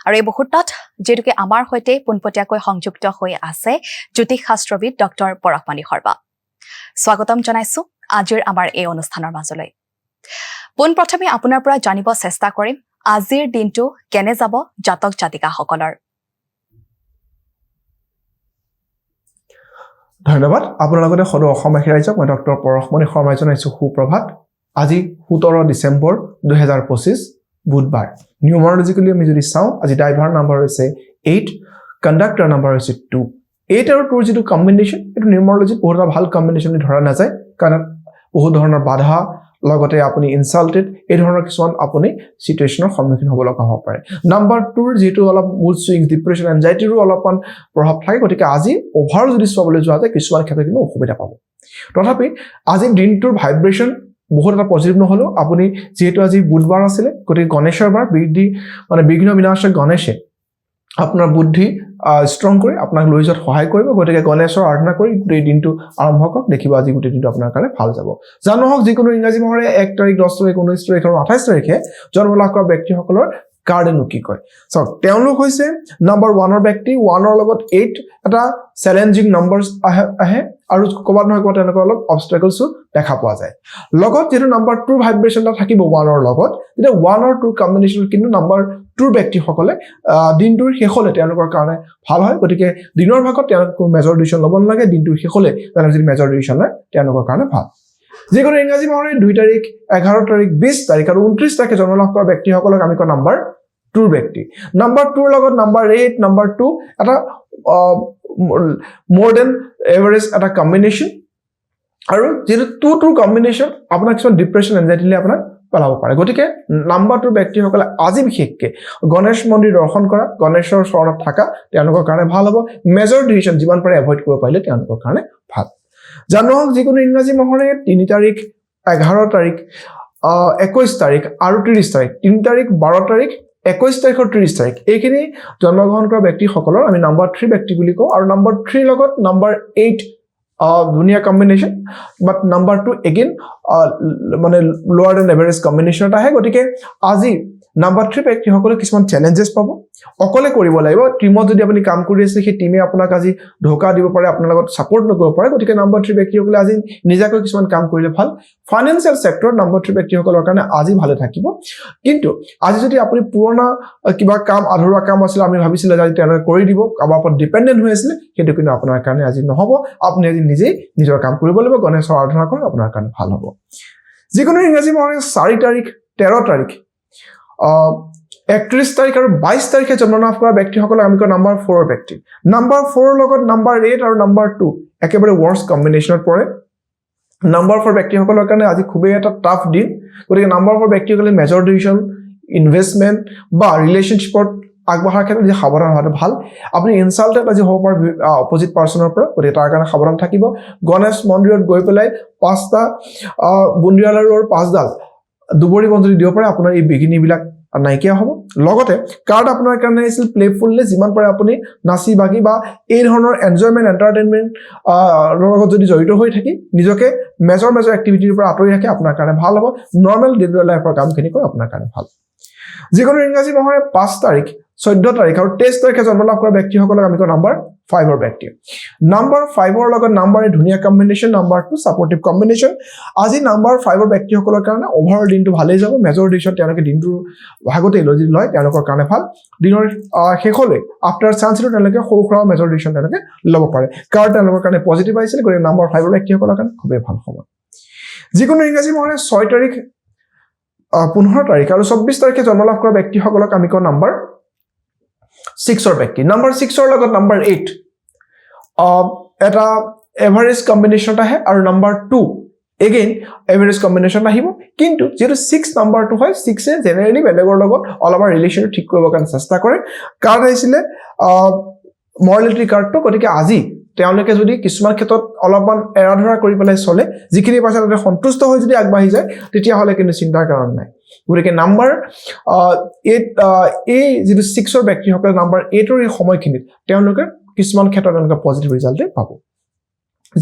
আৰু এই মুহূৰ্তত যেতুকে আমাৰ হৈতে পোনপটীয়াকৈ সংযুক্ত হৈ আছে জ্যোতিষ শাস্ত্ৰবিদ ডক্টৰ পৰশমণি শৰ্মা স্বাগতম জনাইছো আজিৰ আমাৰ এই অনুষ্ঠানৰ মাজলৈ পোনপ্ৰথমে আপোনাৰ পৰা জানিব চেষ্টা কৰিম আজিৰ দিনটো কেনে যাব জাতক জাতিকাসকলৰ ধন্যবাদ আপোনাৰ লগতে সদৌ অসমবাসী ৰাইজক মই ডক্টৰ পৰশমণি শৰ্মাই জনাইছো সুপ্ৰভাত আজি 17 ডিসেম্বৰ 2025 বুধবাৰ নিউমাৰলজিক্যালি আমি যদি চাওঁ আজি ড্ৰাইভাৰ নাম্বাৰ হৈছে 8 কণ্ডাক্টৰ নাম্বাৰ হৈছে 2 8 আৰু 2 যেটো কম্বিনেশ্যন এটো নিউমাৰলজিত বহুত ভাল কম্বিনেশ্যন ধৰা নাযায় কাৰণ বহুত ধৰণৰ বাধা লগতে আপুনি ইনসাল্টেড এই ধৰণৰ কিছুমান আপুনি সিচুৱেচনৰ সন্মুখীন হ'ব লগা হ'ব পাৰে নাম্বাৰ 2 যেটো অলপ মুড সুইংস ডিপ্ৰেছন এনজাইটিৰো অলপমান প্ৰভাৱ থাকে গতিকে আজি ওভাৰ যদি চাবলৈ যোৱা যায় কিছুমান ক্ষেত্ৰত কিন্তু অসুবিধা পাব তথাপি আজি দিনটোৰ ভাইব্ৰেচন বহুত এটা পজিটিভ নহলো আপুনি যেহেতু আজি বুধবাৰ আছিল গতিকে গণেশৰ বাৰ বিঘ্ন বিনাশক গণেশে আপোনাৰ বুদ্ধি ষ্ট্ৰং কৰি আপোনাক লৈ যোৱাত সহায় কৰিব গতিকে গণেশৰ আৰাধনা কৰি এই দিনটো আৰম্ভ কৰক দেখিব আজি গোটেই দিনটো আপোনাৰ কাৰণে ভাল যাব জানো হওক যিকোনো ইংৰাজী মাহৰ 1 তাৰিখ 10 তাৰিখ 19 তাৰিখ আৰু 28 তাৰিখে জন্ম লাভ কৰা ব্যক্তিসকলৰ কাৰ্ডেনো কি কয় সো তেওঁলোক হৈছে নম্বৰ 1 ৰ ব্যক্তি 1 ৰ লগত 8 এটা চ্যালেঞ্জিং নম্বৰস আহে আৰু কবাত নহয় কবাত এনেকুৱা অলপ অবষ্টাকলছ দেখা পোৱা যায় লগত যেটো নম্বৰ 2 ভাইব্ৰেচনটা থাকিব 1 ৰ লগত যেটা 1 আৰু 2 কম্বিনেশ্যন কিন্তু নম্বৰ 2 ব্যক্তিসকলে দিনটোৰ শেষলে তেওঁলোকৰ কাৰণে ভাল হয় গতিকে দিনৰ ভাগত তেওঁলোকৰ মেজৰ ডিসিশন ল'ব নালাগে দিনটোৰ শেষলে তেওঁলোকৰ যদি মেজৰ ডিসিশন লয় তেওঁলোকৰ কাৰণে ভাল যিকোনো ইংৰাজী মাহৰ 2 তাৰিখ 11 তাৰিখ 20 তাৰিখ আৰু 29 তাৰিখে জন্ম লাভ কৰা ব্যক্তিসকলক আমি কয় নম্বৰ 2 ব্যক্তি নম্বৰ 2 ৰ লগত নম্বৰ 8 নম্বৰ 2 এটা more than average এটা কম্বিনেশ্যন আৰু যেটো 2 কম্বিনেশ্যন আপোনাক কিছু ডিপ্ৰেছন এনজাইটিলে আপোনাক পেলাব পাৰে গতিকে নম্বৰ 2 ব্যক্তিসকলে আজি বিশেষকে গণেশ মন্দিৰ দৰ্শন কৰা গণেশৰ চৰণত থাকা তেওঁলোকৰ কাৰণে ভাল হ'ব মেজৰ ডিসিশন যিমান পাৰে এভয়েড কৰিব পাৰিলে তেওঁলোকৰ কাৰণে ভাল জানো যিকোনো ইংৰাজী মাহৰ 3 তাৰিখ 11 তাৰিখ 21 তাৰিখ আৰু 30 তাৰিখ 3 তাৰিখ 12 তাৰিখ 21 তাৰিখ আৰু 30 তাৰিখ এইখিনি জন্মগ্ৰহণ কৰা ব্যক্তিসকলৰ আমি নম্বৰ 3 ব্যক্তি বুলি কওঁ আৰু নম্বৰ 3 লগত নম্বৰ 8 দুনিয়া কম্বিনেশ্যন বাট নম্বৰ 2 এগেইন মানে লোৱাৰ দেন এভাৰেজ কম্বিনেশ্যন আহে গতিকে আজি নম্বৰ 3 ব্যক্তিসকলে কিছুমান চ্যালেঞ্জেস পাব অকলে কৰিব লাগিব টিমত যদি আপুনি কাম কৰি আছে সেই টিমে আপোনাক আজি ধোকা দিব পাৰে আপোনাৰ লগত সাপোৰ্ট নকৰিব পাৰে গতিকে নম্বৰ 3 ব্যক্তিসকলে আজি নিজাকৈ কিছুমান কাম কৰিলে ভাল ফাইনান্সিয়েল সেক্টৰ নম্বৰ 3 ব্যক্তিসকলৰ কাৰণে আজি ভালে থাকিব কিন্তু আজি যদি আপুনি পুৰণা কিবা কাম আধৰুৱা কাম আছিল আমি ভাবিছিল আজি তেওঁলোকে কৰি দিব কাবাৰ ওপৰত ডিপেন্ডেন্ট হৈ আছিল সেইটো কিন্তু আপোনাৰ কাৰণে আজি নহব আপুনি আজি নিজেই নিজৰ কাম কৰিব লাগিব গণেশৰ আৰাধনা কৰক আপোনাৰ কাৰণে ভাল হ'ব যিকোনো ইংৰাজী মাহৰ 4 তাৰিখ 13 তাৰিখ 31 তাৰিখ আৰু 22 তাৰিখে জন্ম লাভ কৰা ব্যক্তিসকলক আমি কয় নম্বৰ 4 ব্যক্তি নম্বৰ 4 লগত নম্বৰ 8 আৰু নম্বৰ 2 একেবাৰে ওয়াৰ্স্ট কম্বিনেশ্যনত পৰে নম্বৰ 4 ব্যক্তিসকলৰ কাৰণে আজি খুবেই এটা টাফ দিন গতিকে নম্বৰ 4 ব্যক্তিসকলে মেজৰ ডিসিশন ইনভেষ্টমেন্ট বা ৰিলেশনশিপত আগবঢ়াৰ ক্ষেত্ৰত যে সাৱধান হোৱাটো ভাল আপুনি ইনসাল্টেড আজি হ'ব পাৰে অপোজিট পাৰ্সনৰ পৰা গতিকে তাৰ কাৰণে সাৱধান থাকিব গণেশ মন্দিৰত গৈ পেলাই 5টা বুন্দিয়ালাৰৰ 5ডাল দুবৰি বন্ধৰি দিব পাৰে আপোনাৰ এই বিঘিনিবিলাক নাইকিয়া হ'ব লগতে কাৰ্ড আপোনাৰ কাৰণে আছিল প্লেফুলনেস যিমান পাৰে আপুনি নাচি বাগি বা এই ধৰণৰ এনজয়মেন্ট এন্টাৰটেইনমেন্ট লগত যদি জড়িত হৈ থাকি নিজকে মেজৰ এক্টিভিটিৰ পৰা আঁতৰি ৰাখে আপোনাৰ কাৰণে ভাল হ'ব নৰ্মেল ডেইলি লাইফৰ কামখিনি কৰি আপোনাৰ কাৰণে ভাল যিকোনো ইংৰাজী মাহৰ 5 তাৰিখ 14 তাৰিখ আৰু 23 তাৰিখে জন্ম লাভ কৰা ব্যক্তিসকলক আমি কয় নম্বৰ 5 ৰ ব্যক্তি নম্বৰ 5 ৰ লগত নম্বৰ ধুনিয়া কম্বিনেশ্যন নম্বৰ 2 সাপোৰ্টিভ কম্বিনেশ্যন আজি নম্বৰ 5 ৰ ব্যক্তিসকলৰ কাৰণে ওভাৰঅল দিনটো ভালেই যাব মেজৰ ডিসিশন তেওঁলোকে দিনটোৰ ভাগতে লয় তেওঁলোকৰ কাৰণে ভাল দিনৰ শেষলে আফটাৰ সানসেট তেওঁলোকে সৰুখৰা মেজৰ ডিসিশন তেওঁলোকে ল'ব পাৰে কাৰ্ড তেওঁলোকৰ কাৰণে পজিটিভ আহিছিল গতিকে নম্বৰ 5 ৰ ব্যক্তিসকলৰ কাৰণে খুবেই ভাল সময় যিকোনো ইংৰাজী মাহৰ 6 তাৰিখ 15 তাৰিখ আৰু 24 তাৰিখে জন্ম লাভ কৰা ব্যক্তিসকলক আমি কয় নম্বৰ 6 ৰ ব্যক্তি নম্বৰ 6 ৰ লগত নম্বৰ 8 এটা এভাৰেজ কম্বিনেশ্যন আহে আৰু নম্বৰ 2 এগেইন এভাৰেজ কম্বিনেশ্যন আহিব কিন্তু যেটো 6 নম্বৰটো হয় 6 এ জেনাৰেলি বেলেগৰ লগত অলপ ৰিলেশন ঠিক কৰিবৰ কাৰণে চেষ্টা কৰে কাৰ্ড আহিছিল মৰালিটি কাৰ্ডটো গতিকে আজি তেওঁলোকে যদি কিছুমান ক্ষেত্ৰত অলপমান এৰাধৰা কৰি পেলাই চলে যিখিনি পাছে তাতে সন্তুষ্ট হৈ যদি আগবাঢ়ি যায় তেতিয়া হলে কিন্তু চিন্তাৰ কাৰণ নাই গতিকে নম্বৰ 8 এই যেটো 6 ৰ ব্যক্তিসকলে নম্বৰ 8 ৰ এই সময়খিনিত তেওঁলোকে কিছুমান ক্ষেত্ৰত তেওঁলোকে পজিটিভ ৰিজাল্ট পাব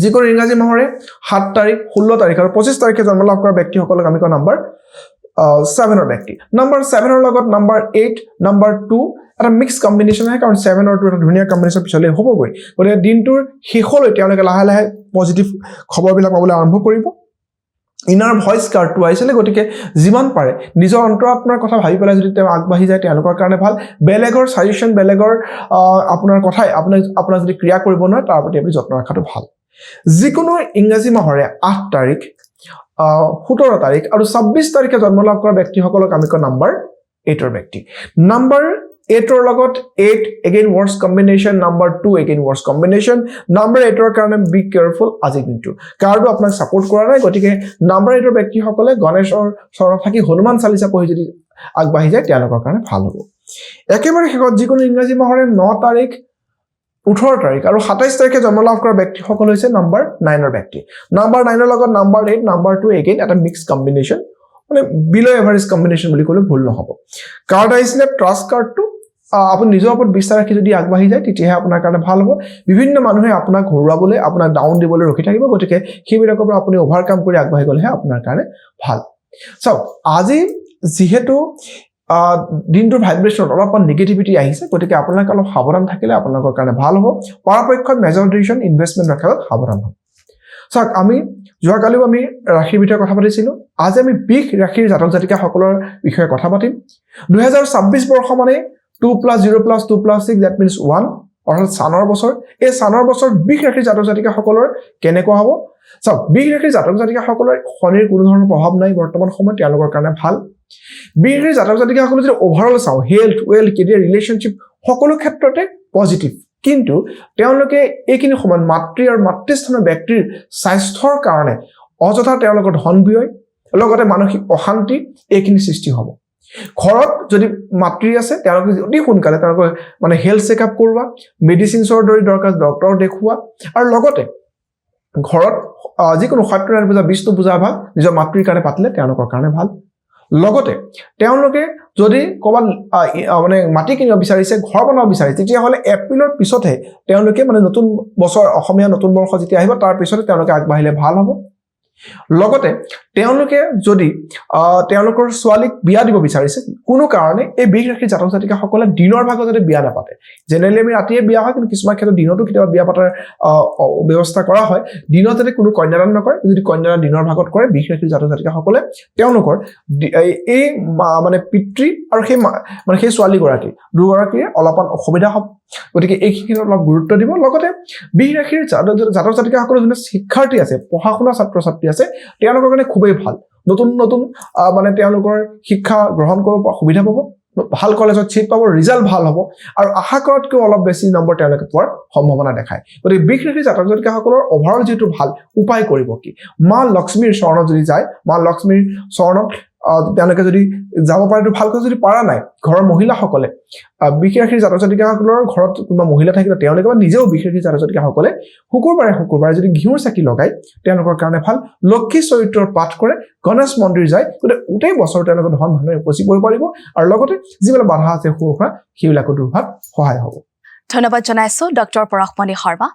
যিকোনো ইংৰাজী মাহৰে 7 তাৰিখ 16 তাৰিখ আৰু 25 তাৰিখে জন্ম লাভ কৰা ব্যক্তিসকলক আমি কয় নম্বৰ 7 ৰ ব্যক্তি নম্বৰ 7 ৰ লগত নম্বৰ 8 নম্বৰ 2 এটা মিক্স কম্বিনেশ্যন আহে কাৰণ 7 আৰু 2 এটা ধুনীয়া কম্বিনেশ্যন পিছলৈ হ'বগৈ গতিকে দিনটোৰ শেষলৈ তেওঁলোকে লাহে লাহে পজিটিভ খবৰবিলাক পাবলৈ আৰম্ভ কৰিব ইনাৰ ভইচ কাৰ্ডটো আহিছিলে গতিকে যিমান পাৰে নিজৰ অন্তৰাত্মাৰ কথা ভাবি পেলাই যদি তেওঁ আগবাঢ়ি যায় তেওঁলোকৰ কাৰণে ভাল বেলেগৰ সাজেশন বেলেগৰ আপোনাৰ কথাই আপোনাৰ যদি ক্ৰিয়া কৰিব নোৱাৰে তাৰ প্ৰতি আপুনি যত্ন ৰখাটো ভাল যিকোনো ইংৰাজী মাহৰে 8 তাৰিখ 17 তাৰিখ আৰু 26 তাৰিখে জন্ম লাভ কৰা ব্যক্তিসকলক আমি কওঁ নাম্বাৰ 8 ৰ ব্যক্তি নাম্বাৰ 8 ৰ লগত 8 again words combination number 2 again words combination number 8 ৰ কাৰণে be careful আজি কিন্তু কাৰ্ডটো আপোনাক সাপোৰ্ট কৰা নাই গতিকে নাম্বাৰ 8 ৰ ব্যক্তিসকলে গণেশৰ চৰণত থাকি হনুমান চালিসা পঢ়ি যদি আগবাঢ়ি যায় তেওঁলোকৰ কাৰণে ভাল হ'ব একেবাৰে শেষত যিকোনো ইংৰাজী মাহৰে 9 তাৰিখ 18 তাৰিখ আৰু 27 তাৰিখে জন্ম লাভ কৰা ব্যক্তিসকল হৈছে নাম্বাৰ 9 ৰ ব্যক্তি নাম্বাৰ 9 ৰ লগত নাম্বাৰ 8 নাম্বাৰ 2 again এটা মিক্স কম্বিনেশ্যন মানে বিলো এভাৰেজ কম্বিনেশ্যন বুলি ক'লে ভুল নহব কাৰ্ড আহিছিলে ট্ৰাষ্ট কাৰ্ডটো আপুনি নিজৰ ওপৰত বিশ্বাস ৰাখি যদি আগবাঢ়ি যায় তেতিয়াহে আপোনাৰ কাৰণে ভাল হ'ব বিভিন্ন মানুহে আপোনাক হৰুৱাবলৈ আপোনাক ডাউন দিবলৈ ৰখি থাকিব গতিকে সেইবিলাকৰ পৰা আপুনি অভাৰকাম কৰি আগবাঢ়ি গ'লেহে আপোনাৰ কাৰণে ভাল চাওক আজি যিহেতু দিনটোৰ ভাইব্ৰেশ্যন অলপমান নেগেটিভিটি আহিছে গতিকে আপোনালোকে অলপ সাৱধান থাকিলে আপোনালোকৰ কাৰণে ভাল হ'ব পৰাপক্ষত মেজৰ ডিচিশ্যন ইনভেষ্টমেণ্ট ৰখাত সাৱধান হ'ব চাওক আমি যোৱাকালিও আমি ৰাশিৰ বিষয়ে কথা পাতিছিলোঁ আজি আমি বিষ ৰাশিৰ জাতক জাতিকাসকলৰ বিষয়ে কথা পাতিম 2026 বৰ্ষ মানে 2 + 0 + 2 + 6 that means 1 অৰ্থাৎ সানৰ বছৰ এই সানৰ বছৰ বিষ ৰাশিৰ জাতক জাতিকাসকলৰ কেনেকুৱা হ'ব চাওক বিষ ৰাশিৰ জাতক জাতিকাসকলৰ শনিৰ কোনো ধৰণৰ প্ৰভাৱ নাই বৰ্তমান সময়ত তেওঁলোকৰ কাৰণে ভাল বিষ ৰাশিৰ জাতক জাতিকাসকলৰ যদি ওভাৰঅল চাওঁ হেলথ ৱেলথ কেৰিয়াৰ ৰিলেশ্যনশ্বিপ সকলো ক্ষেত্ৰতে পজিটিভ কিন্তু তেওঁলোকে এইখিনি সময়ত মাতৃ আৰু মাতৃস্থানৰ ব্যক্তিৰ স্বাস্থ্যৰ কাৰণে অযথা তেওঁলোকৰ ধন ব্যয় লগতে মানসিক অশান্তি এইখিনি সৃষ্টি হ'ব ঘৰত যদি মাতৃ আছে তেওঁলোকে অতি সোনকালে তেওঁলোকৰ মানে হেলথ চেকআপ কৰোৱা মেডিচিনছৰ দৰে দৰকাৰ ডক্টৰ দেখুওৱা আৰু লগতে ঘৰত যিকোনো সত্যনাৰায়ণ পূজা বিষ্ণু পূজা ভাগ নিজৰ মাতৃৰ কাৰণে পাতিলে তেওঁলোকৰ কাৰণে ভাল লগতে তেওঁলোকে যদি ক'ৰবাত মানে মাটি কিনিব বিচাৰিছে ঘৰ বনাব বিচাৰিছে তেতিয়াহ'লে এপ্ৰিলৰ পিছতহে তেওঁলোকে মানে নতুন বছৰ অসমীয়া নতুন বৰ্ষ যেতিয়া আহিব তাৰ পিছতে তেওঁলোকে আগবাঢ়িলে ভাল হ'ব লগতে তেওঁলোকে যদি তেওঁলোকৰ ছোৱালীক বিয়া দিব বিচাৰিছে কোনো কাৰণে এই বিষ ৰাশিৰ জাতক জাতিকাসকলে দিনৰ ভাগত যদি বিয়া নাপাতে জেনেৰেলি আমি ৰাতিয়ে বিয়া হয় কিন্তু কিছুমান ক্ষেত্ৰত দিনতো কেতিয়াবা বিয়া পাতাৰ ব্যৱস্থা কৰা হয় দিনত যদি কোনো কন্যাদান নকৰে যদি কন্যাদান দিনৰ ভাগত কৰে বিষ ৰাশিৰ জাতক জাতিকাসকলে তেওঁলোকৰ এই মানে পিতৃ আৰু সেই মানে সেই ছোৱালীগৰাকী দুগৰাকীয়ে অলপমান অসুবিধা হ'ব গতিকে এইখিনিত অলপ গুৰুত্ব দিব লগতে বিষ ৰাশিৰ জাতক জাতিকাসকলৰ যোনে শিক্ষাৰ্থী আছে পঢ়া শুনা ছাত্ৰ ছাত্ৰী আছে তেওঁলোকৰ কাৰণে খুবেই ভাল নতুন নতুন মানে তেওঁলোকৰ শিক্ষা গ্ৰহণ কৰিব সুবিধা পাব ভাল কলেজত চিট পাব ৰিজাল্ট ভাল হ'ব আৰু আশা কৰাতকৈ অলপ বেছি নম্বৰ তেওঁলোকে পোৱাৰ সম্ভাৱনা দেখায় গতিকে বিষ ৰাশিৰ জাতক জাতিকাসকলৰ ওভাৰঅল যিটো ভাল উপায় কৰিব কি মা লক্ষ্মীৰ চৰণত যদি যায় মা লক্ষ্মীৰ চৰণত তেওঁলোকে যদি যাব পাৰে ভালকৈ যদি পাৰা নাই ঘৰৰ মহিলাসকলে বিষ ৰাশিৰ জাতক জাতিকাসকলৰ ঘৰত কোনোবা মহিলা থাকিলে তেওঁলোকে নিজেও বিষ ৰাশিৰ জাতক জাতিকাসকলে শুকুৰবাৰে যদি ঘিউৰ চাকি লগাই তেওঁলোকৰ কাৰণে ভাল লক্ষী চৰিত্ৰৰ পাঠ কৰে গণেশ মন্দিৰ যায় গোটেই বছৰ তেওঁলোকে ধন ধনেৰে উপচি পৰিব পাৰিব আৰু লগতে যিবিলাক বাধা আছে সৰু সুৰা সেইবিলাকো দূৰ হোৱাত সহায় হ'ব ধন্যবাদ জনাইছো ডক্টৰ পৰশমণি শৰ্মা